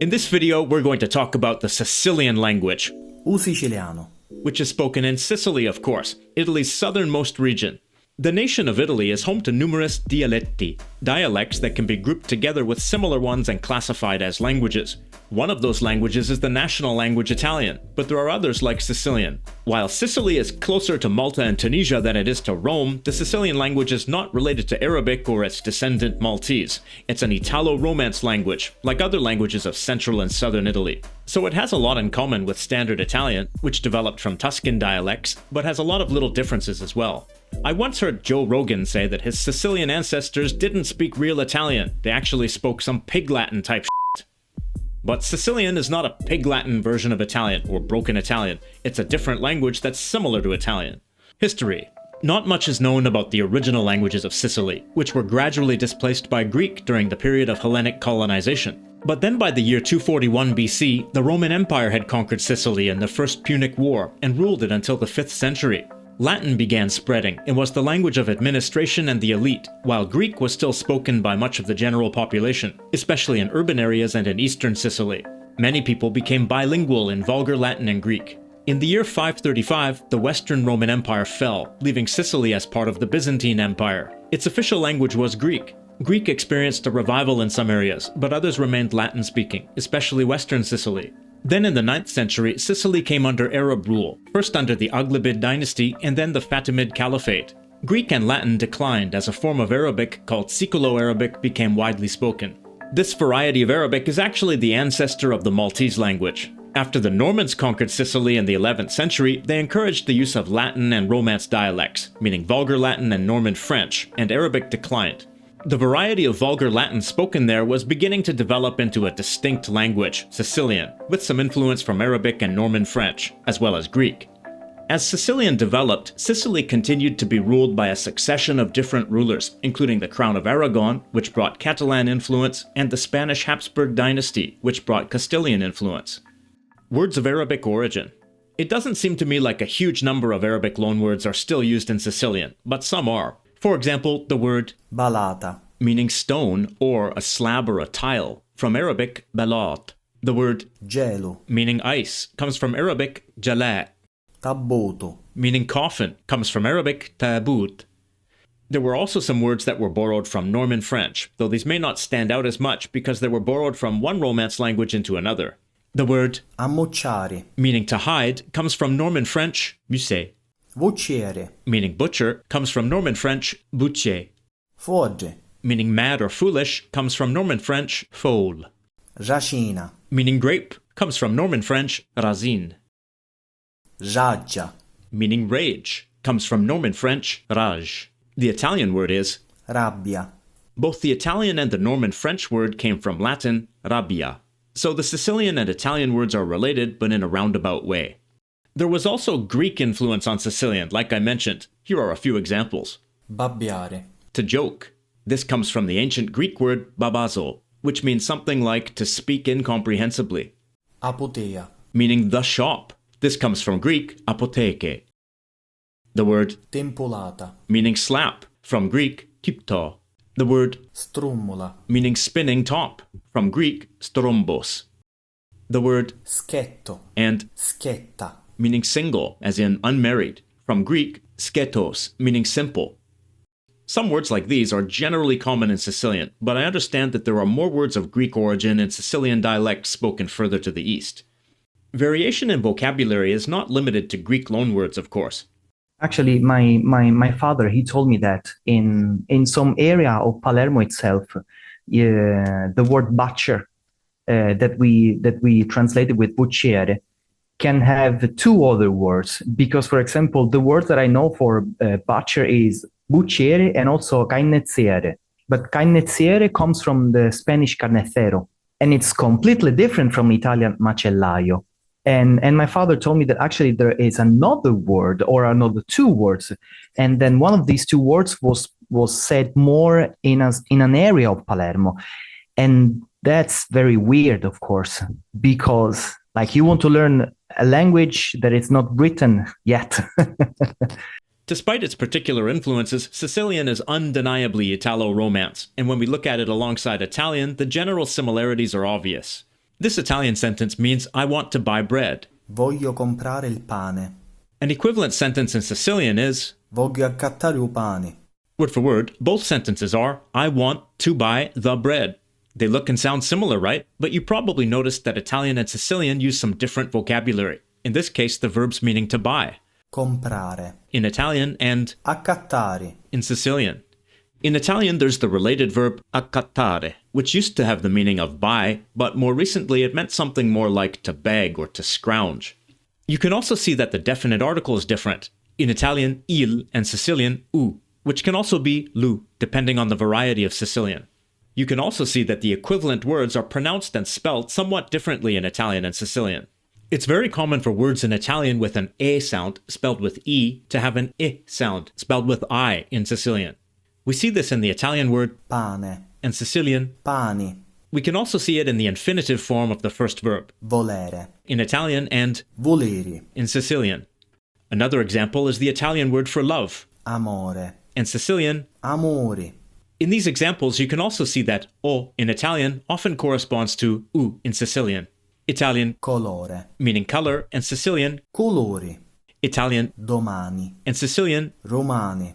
In this video, we're going to talk about the Sicilian language, O siciliano, which is spoken in Sicily, of course, Italy's southernmost region. The nation of Italy is home to numerous dialetti, dialects that can be grouped together with similar ones and classified as languages. One of those languages is the national language Italian, but there are others like Sicilian. While Sicily is closer to Malta and Tunisia than it is to Rome, the Sicilian language is not related to Arabic or its descendant Maltese. It's an Italo-Romance language, like other languages of central and southern Italy. So it has a lot in common with Standard Italian, which developed from Tuscan dialects, but has a lot of little differences as well. I once heard Joe Rogan say that his Sicilian ancestors didn't speak real Italian, they actually spoke some Pig Latin type shit. But Sicilian is not a Pig Latin version of Italian, or Broken Italian. It's a different language that's similar to Italian. History. Not much is known about the original languages of Sicily, which were gradually displaced by Greek during the period of Hellenic colonization. But then by the year 241 BC, the Roman Empire had conquered Sicily in the First Punic War and ruled it until the 5th century. Latin began spreading and was the language of administration and the elite, while Greek was still spoken by much of the general population, especially in urban areas and in eastern Sicily. Many people became bilingual in Vulgar Latin and Greek. In the year 535, the Western Roman Empire fell, leaving Sicily as part of the Byzantine Empire. Its official language was Greek. Greek experienced a revival in some areas, but others remained Latin-speaking, especially Western Sicily. Then in the 9th century, Sicily came under Arab rule, first under the Aghlabid dynasty and then the Fatimid Caliphate. Greek and Latin declined as a form of Arabic called Siculo-Arabic became widely spoken. This variety of Arabic is actually the ancestor of the Maltese language. After the Normans conquered Sicily in the 11th century, they encouraged the use of Latin and Romance dialects, meaning Vulgar Latin and Norman French, and Arabic declined. The variety of Vulgar Latin spoken there was beginning to develop into a distinct language, Sicilian, with some influence from Arabic and Norman French, as well as Greek. As Sicilian developed, Sicily continued to be ruled by a succession of different rulers, including the Crown of Aragon, which brought Catalan influence, and the Spanish Habsburg dynasty, which brought Castilian influence. Words of Arabic origin. It doesn't seem to me like a huge number of Arabic loanwords are still used in Sicilian, but some are. For example, the word balata, meaning stone or a slab or a tile, from Arabic balat. The word gelo, meaning ice, comes from Arabic jala. tabboto, Meaning coffin, comes from Arabic tabut. There were also some words that were borrowed from Norman French, though these may not stand out as much because they were borrowed from one Romance language into another. The word ammocciare, meaning to hide, comes from Norman French musset. vociere, Meaning butcher, comes from Norman French butcher. fogge, Meaning mad or foolish, comes from Norman French folle. racina, Meaning grape, comes from Norman French racine. raggia, Meaning rage, comes from Norman French rage. The Italian word is rabbia, both the Italian and the Norman French word came from Latin rabbia. So the Sicilian and Italian words are related, but in a roundabout way. There was also Greek influence on Sicilian, like I mentioned. Here are a few examples. babbiare, To joke. This comes from the ancient Greek word babazo, which means something like to speak incomprehensibly, apotea, meaning the shop. This comes from Greek apotheke. The word tempolata, meaning slap, from Greek typto. The word strummola, meaning spinning top, from Greek strombos. The word schetto, and schetta, meaning single, as in unmarried, from Greek sketos, meaning simple. Some words like these are generally common in Sicilian, but I understand that there are more words of Greek origin in Sicilian dialects spoken further to the east. Variation in vocabulary is not limited to Greek loanwords, of course. Actually, my father, he told me that in some area of Palermo itself, the word butcher that we translated with bucciere can have two other words, because, for example, the word that I know for butcher is bucciere and also carnezziere. But carnezziere comes from the Spanish carnicero, and it's completely different from Italian macellaio. And my father told me that actually there is another word or another two words, and then one of these two words was said more in an area of Palermo, and that's very weird, of course, because like you want to learn a language that is not written yet. Despite its particular influences, Sicilian is undeniably Italo-Romance, and when we look at it alongside Italian, the general similarities are obvious. This Italian sentence means I want to buy bread. Voglio comprare il pane. An equivalent sentence in Sicilian is Voglio accattare il pane. word for word. Both sentences are I want to buy the bread. They look and sound similar, right? But you probably noticed that Italian and Sicilian use some different vocabulary. In this case, the verbs meaning to buy. Comprare. In Italian and Accattare. in Sicilian. In Italian, there's the related verb accattare, which used to have the meaning of buy, but more recently it meant something more like to beg or to scrounge. You can also see that the definite article is different. In Italian, il, and Sicilian, u, which can also be lu, depending on the variety of Sicilian. You can also see that the equivalent words are pronounced and spelled somewhat differently in Italian and Sicilian. It's very common for words in Italian with an e sound, spelled with e, to have an I sound, spelled with I in Sicilian. We see this in the Italian word Pane. and Sicilian. Pani. We can also see it in the infinitive form of the first verb, Volere. in Italian and Voleri. in Sicilian. Another example is the Italian word for love, Amore. and Sicilian. Amori. In these examples, you can also see that o in Italian often corresponds to u in Sicilian. Italian Colore. meaning color, and Sicilian. Colori. Italian Domani. and Sicilian. Romani.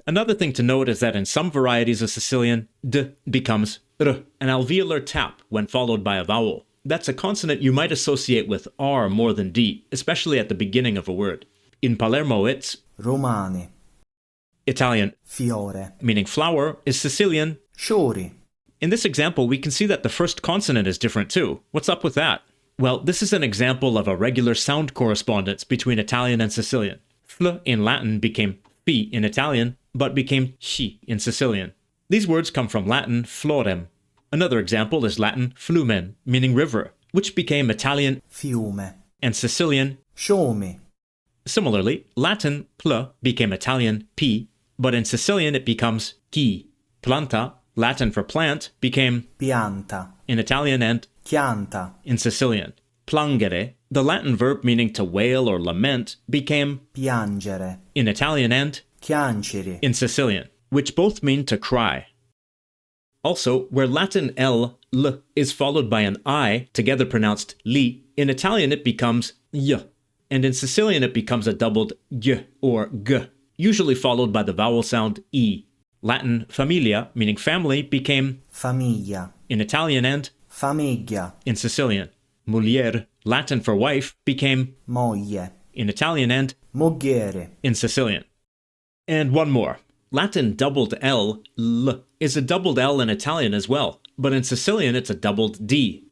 Another thing to note is that in some varieties of Sicilian, d becomes r, an alveolar tap when followed by a vowel. That's a consonant you might associate with r more than d, especially at the beginning of a word. In Palermo, it's Romani. Italian Fiore. meaning flower is Sicilian. Sciori. In this example, we can see that the first consonant is different too. What's up with that? Well, this is an example of a regular sound correspondence between Italian and Sicilian. Fl in Latin became fi in Italian, but became sci in Sicilian. These words come from Latin florem. Another example is Latin flumen, meaning river, which became Italian Fiume. and Sicilian. Fiume. Similarly, Latin pl became Italian pi, but in Sicilian it becomes chi. Planta, Latin for plant, became Pianta. in Italian and Chianta. in Sicilian. Plangere, the Latin verb meaning to wail or lament, became Piangere. in Italian and Chiancere. in Sicilian, which both mean to cry. Also, where Latin l is followed by an I, together pronounced li, in Italian it becomes y, and in Sicilian it becomes a doubled y or g, usually followed by the vowel sound e. Latin familia, meaning family, became Famiglia. in Italian and Famiglia. in Sicilian. Mulier, Latin for wife, became Moglie. in Italian and Moghiere. in Sicilian. And one more. Latin doubled l is a doubled L in Italian as well, but in Sicilian it's a doubled D,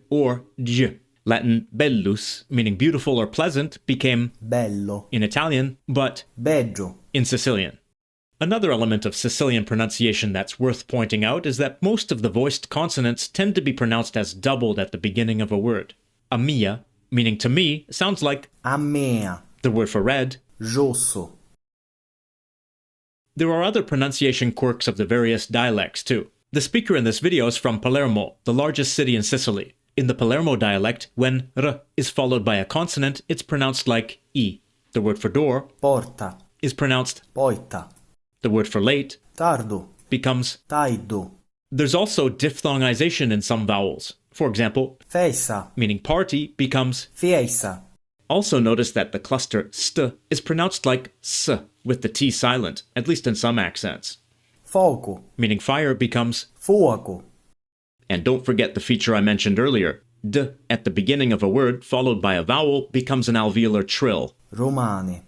or j. Latin bellus, meaning beautiful or pleasant, became Bello. in Italian, but Bello. in Sicilian. Another element of Sicilian pronunciation that's worth pointing out is that most of the voiced consonants tend to be pronounced as doubled at the beginning of a word. A mia, meaning to me, sounds like Amea. the word for red. Rosso. There are other pronunciation quirks of the various dialects too. The speaker in this video is from Palermo, the largest city in Sicily. In the Palermo dialect, when r is followed by a consonant, it's pronounced like I. The word for door Porta. is pronounced. Poita. The word for late Tardo. becomes. Taido. There's also diphthongization in some vowels. For example, Fessa. meaning party becomes. Fiesa. Also notice that the cluster st is pronounced like s with the t silent, at least in some accents. Foco. Meaning fire becomes. Fuoco. And don't forget the feature I mentioned earlier. D at the beginning of a word followed by a vowel becomes an alveolar trill. Romane.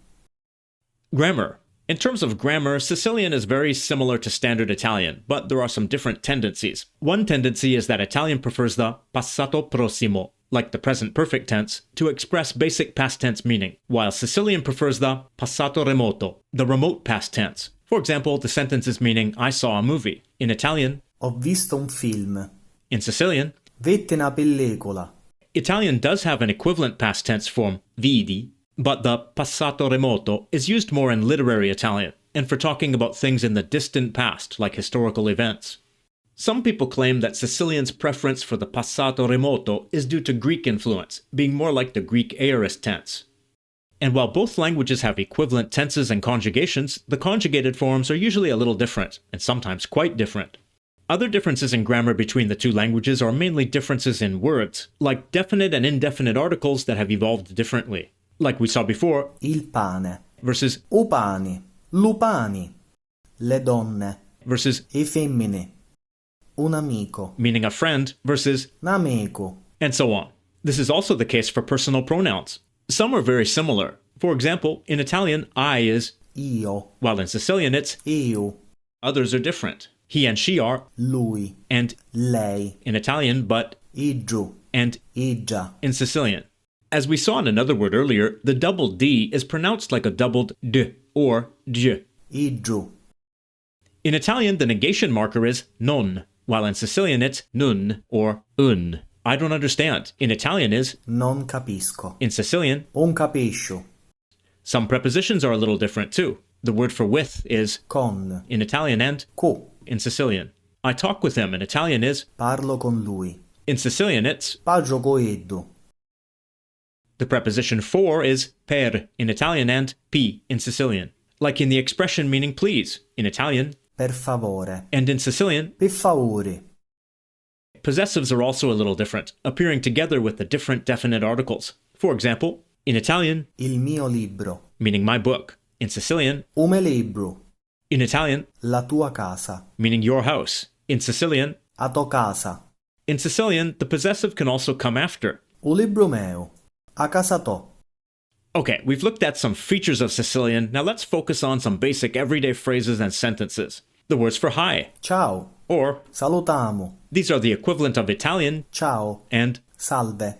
Grammar. In terms of grammar, Sicilian is very similar to Standard Italian, but there are some different tendencies. One tendency is that Italian prefers the passato prossimo, like the present perfect tense, to express basic past tense meaning, while Sicilian prefers the passato remoto, the remote past tense. For example, the sentences meaning I saw a movie. In Italian, Ho visto un film. in Sicilian, Vette una pellicola. Italian does have an equivalent past tense form, vidi, but the passato remoto is used more in literary Italian, and for talking about things in the distant past, like historical events. Some people claim that Sicilian's preference for the passato remoto is due to Greek influence, being more like the Greek aorist tense. And while both languages have equivalent tenses and conjugations, the conjugated forms are usually a little different, and sometimes quite different. Other differences in grammar between the two languages are mainly differences in words, like definite and indefinite articles that have evolved differently. Like we saw before, il pane, versus upani, lupani, le donne, versus i femmine, un amico, meaning a friend, versus n'amico. and so on. This is also the case for personal pronouns. Some are very similar. For example, in Italian, I is Io, while in Sicilian it's io, others are different. He and she are, lui, and lei, in Italian, but, igiu, and igia. in Sicilian. As we saw in another word earlier, the double D is pronounced like a doubled D or J. Igiu, In Italian, the negation marker is non, while in Sicilian it's nun or un. I don't understand. In Italian is non capisco, in Sicilian. un capiscio, Some prepositions are a little different too. The word for with is con, in Italian and co, in Sicilian. I talk with him in Italian is parlo con lui, in Sicilian it's. parlo coeddu, The preposition for is per in Italian and pi in Sicilian. Like in the expression meaning please in Italian per favore, and in Sicilian. per favore, Possessives are also a little different, appearing together with the different definite articles. For example, in Italian, il mio libro, meaning my book. In Sicilian, o me libro, in Italian, la tua casa, meaning your house. In Sicilian, a tua casa, in Sicilian, the possessive can also come after. o libro meo, a casa to. Okay, we've looked at some features of Sicilian, now let's focus on some basic everyday phrases and sentences. The words for hi, Ciao, or salutamo, these are the equivalent of Italian ciao, and salve,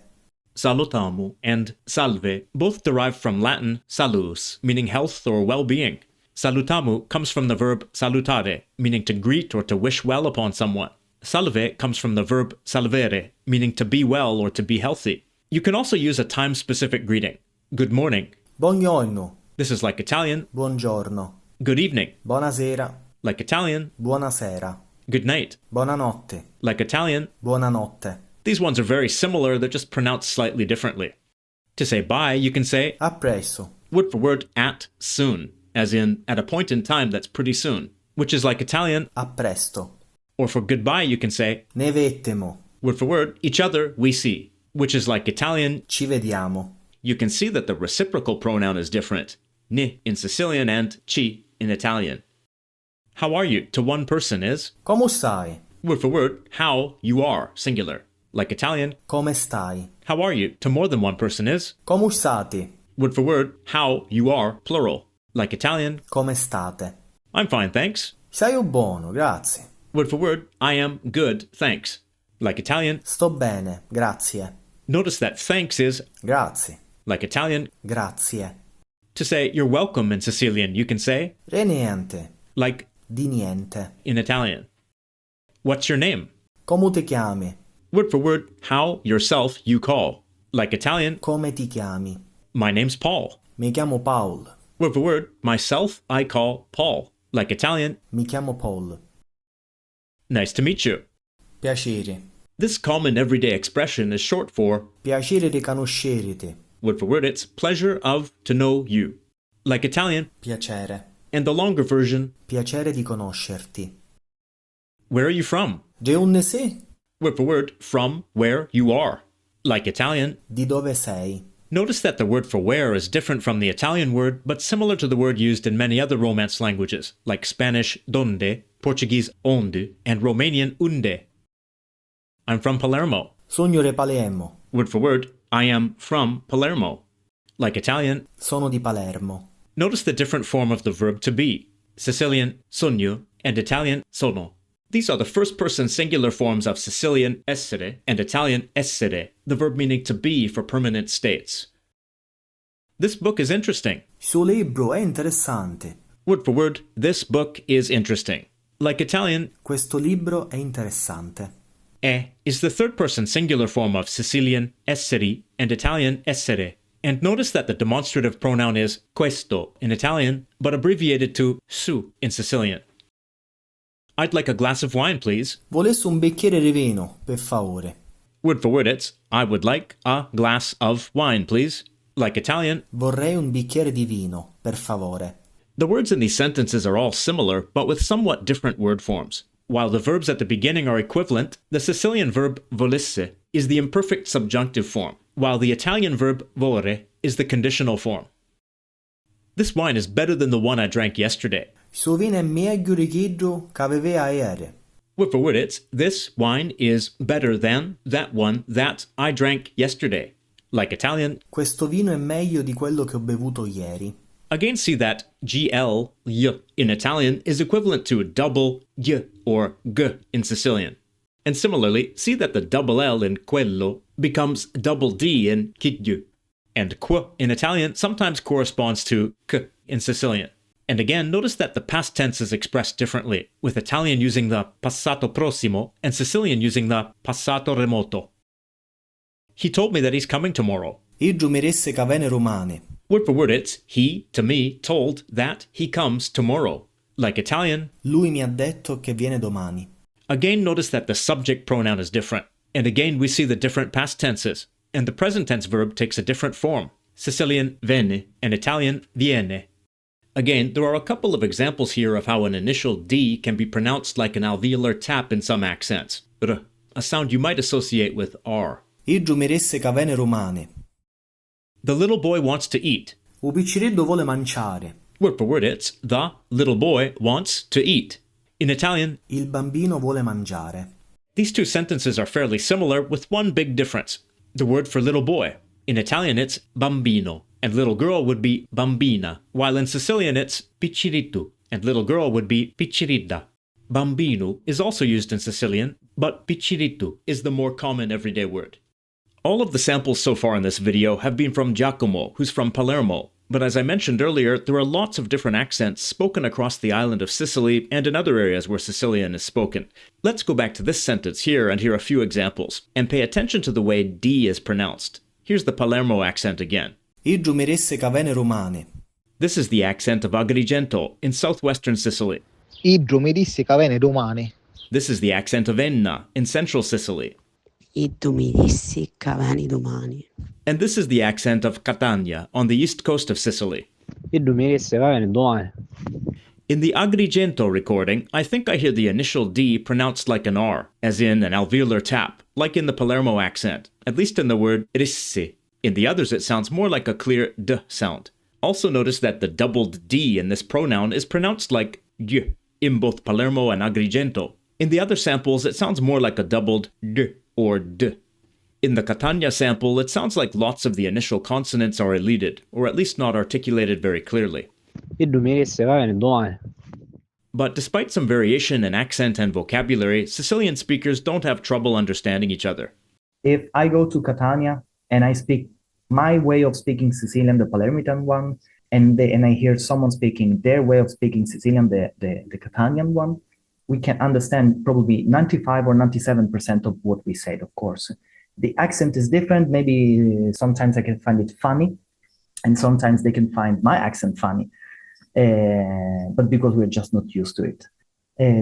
salutamo and salve, both derived from Latin salus, meaning health or well-being. Salutamo comes from the verb salutare, meaning to greet or to wish well upon someone. Salve comes from the verb salvere, meaning to be well or to be healthy. You can also use a time-specific greeting. Good morning. buongiorno, This is like Italian. buongiorno, Good evening. buonasera, Like Italian. buonasera, Good night. buonanotte, Like Italian. buonanotte. These ones are very similar, they're just pronounced slightly differently. To say bye, you can say A presto, word for word at soon, as in at a point in time that's pretty soon, which is like Italian. a presto, Or for goodbye, you can say ne vettemo, word for word each other we see, which is like Italian. ci vediamo. You can see that the reciprocal pronoun is different, ne in Sicilian and ci in Italian. How are you to one person is Come stai? word for word how you are, singular. Like Italian, Come stai? how are you to more than one person is Come state? word for word how you are, plural. Like Italian, Come state? I'm fine, thanks. Sei buono, grazie. Word for word, I am good, thanks. Like Italian, Sto bene, grazie. notice that thanks is Grazie, like Italian. grazie. To say you're welcome in Sicilian, you can say Re niente, like di niente. in Italian. What's your name? Come ti chiami? Word for word, how yourself you call. Like Italian, Come ti chiami? my name's Paul. Mi chiamo Paul. Word for word, myself I call Paul. Like Italian, Mi chiamo Paul. nice to meet you. Piacere. This common everyday expression is short for, Piacere di conoscerti. word for word, it's pleasure of to know you. Like Italian, Piacere. and the longer version, Piacere di conoscerti. where are you from? De unde sei? Word for word, from where you are. Like Italian, Di dove sei? notice that the word for where is different from the Italian word, but similar to the word used in many other Romance languages, like Spanish donde, Portuguese onde, and Romanian unde. I'm from Palermo. Sono di Palermo. Word for word, I am from Palermo. Like Italian, Sono di Palermo. notice the different form of the verb to be. Sicilian, sogno, and Italian, sono. These are the first-person singular forms of Sicilian essere and Italian essere, the verb meaning to be for permanent states. This book is interesting. Suo libro è interessante. Word for word, this book is interesting. Like Italian, Questo libro è interessante. is the third-person singular form of Sicilian esseri and Italian essere. And notice that the demonstrative pronoun is questo in Italian, but abbreviated to su in Sicilian. I'd like a glass of wine, please. Volessi un bicchiere di vino, per favore. Word for word, it's I would like a glass of wine, please. Like Italian, Vorrei un bicchiere di vino, per favore. the words in these sentences are all similar, but with somewhat different word forms. While the verbs at the beginning are equivalent, the Sicilian verb volesse is the imperfect subjunctive form, while the Italian verb volere is the conditional form. This wine is better than the one I drank yesterday. Suo vino è meglio di quello che aveva ieri. Word for word, it's this wine is better than that one that I drank yesterday. Like Italian, Questo vino è meglio di quello che ho bevuto ieri. again see that GL, y, in Italian is equivalent to a double y or g in Sicilian. And similarly, see that the double L in quello becomes double D in chiglio. And qu in Italian sometimes corresponds to k in Sicilian. And again, notice that the past tense is expressed differently, with Italian using the passato prossimo and Sicilian using the passato remoto. He told me that he's coming tomorrow. Iddu mi disse che vene romane. Word for word, it's he, to me, told that he comes tomorrow. Like Italian, Lui mi ha detto che viene domani. again notice that the subject pronoun is different. And again we see the different past tenses. And the present tense verb takes a different form. Sicilian venne and Italian viene. Again, there are a couple of examples here of how an initial D can be pronounced like an alveolar tap in some accents. R, a sound you might associate with R. Iddu mi disse che vene romane. The little boy wants to eat. O picciriddu vuole mangiare. Word for word, it's the little boy wants to eat. In Italian, Il bambino vuole mangiare. these two sentences are fairly similar with one big difference. The word for little boy. In Italian, it's bambino, and little girl would be bambina, while in Sicilian, it's picciritu, and little girl would be picciridda. Bambino is also used in Sicilian, but picciritu is the more common everyday word. All of the samples so far in this video have been from Giacomo, who's from Palermo, but as I mentioned earlier, there are lots of different accents spoken across the island of Sicily and in other areas where Sicilian is spoken. Let's go back to this sentence here and hear a few examples, and pay attention to the way D is pronounced. Here's the Palermo accent again. Iddu mi disse che vene romane. This is the accent of Agrigento in southwestern Sicily. Iddu mi disse che vene domani. This is the accent of Enna in central Sicily. Iddu mi dissi che veni domani. And this is the accent of Catania on the east coast of Sicily. Iddu mi disse che vene domani. In the Agrigento recording, I think I hear the initial D pronounced like an R, as in an alveolar tap, like in the Palermo accent, at least in the word risse. In the others it sounds more like a clear D sound. Also notice that the doubled D in this pronoun is pronounced like G in both Palermo and Agrigento. In the other samples it sounds more like a doubled D or D. In the Catania sample it sounds like lots of the initial consonants are elided, or at least not articulated very clearly. Iddu mi disse che vene domani. But despite some variation in accent and vocabulary, Sicilian speakers don't have trouble understanding each other. If I go to Catania and I speak my way of speaking Sicilian, the Palermitan one, and I hear someone speaking their way of speaking Sicilian, the Catanian one, we can understand probably 95 or 97% of what we said, of course. The accent is different. Maybe sometimes I can find it funny, and sometimes they can find my accent funny. But because we're just not used to it.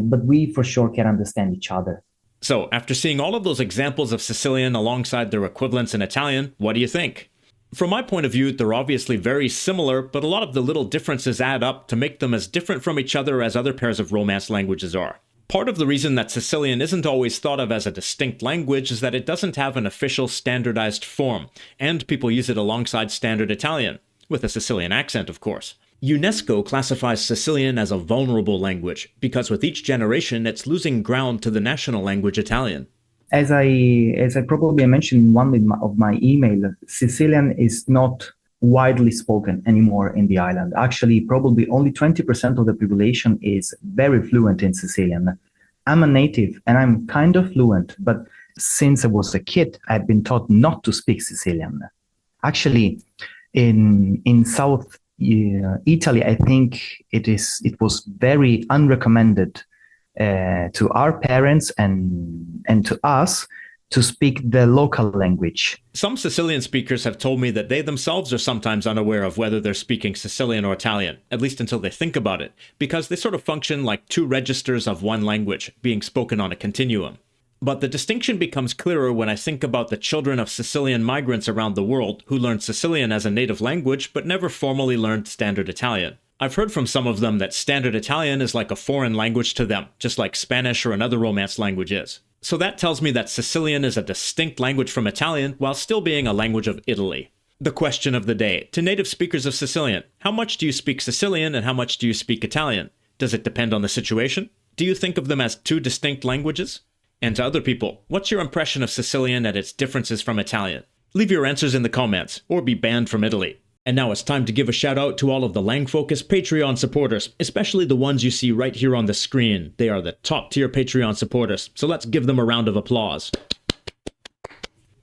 But we for sure can understand each other. So, after seeing all of those examples of Sicilian alongside their equivalents in Italian, what do you think? From my point of view, they're obviously very similar, but a lot of the little differences add up to make them as different from each other as other pairs of Romance languages are. Part of the reason that Sicilian isn't always thought of as a distinct language is that it doesn't have an official standardized form, and people use it alongside standard Italian, with a Sicilian accent, of course. UNESCO classifies Sicilian as a vulnerable language, because with each generation it's losing ground to the national language Italian. As I probably mentioned in one of my email, Sicilian is not widely spoken anymore in the island. Actually, probably only 20% of the population is very fluent in Sicilian. I'm a native and I'm kind of fluent, but since I was a kid, I've been taught not to speak Sicilian. Actually, in South Italy, I think it was very unrecommended to our parents and to us to speak the local language. Some Sicilian speakers have told me that they themselves are sometimes unaware of whether they're speaking Sicilian or Italian, at least until they think about it, because they sort of function like two registers of one language, being spoken on a continuum. But the distinction becomes clearer when I think about the children of Sicilian migrants around the world who learned Sicilian as a native language but never formally learned standard Italian. I've heard from some of them that Standard Italian is like a foreign language to them, just like Spanish or another Romance language is. So that tells me that Sicilian is a distinct language from Italian while still being a language of Italy. The question of the day, to native speakers of Sicilian, how much do you speak Sicilian and how much do you speak Italian? Does it depend on the situation? Do you think of them as two distinct languages? And to other people, what's your impression of Sicilian and its differences from Italian? Leave your answers in the comments, or be banned from Italy. And now it's time to give a shout out to all of the LangFocus Patreon supporters, especially the ones you see right here on the screen. They are the top tier Patreon supporters, so let's give them a round of applause.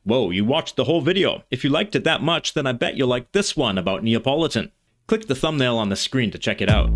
Whoa, you watched the whole video. If you liked it that much, then I bet you'll like this one about Neapolitan. Click the thumbnail on the screen to check it out.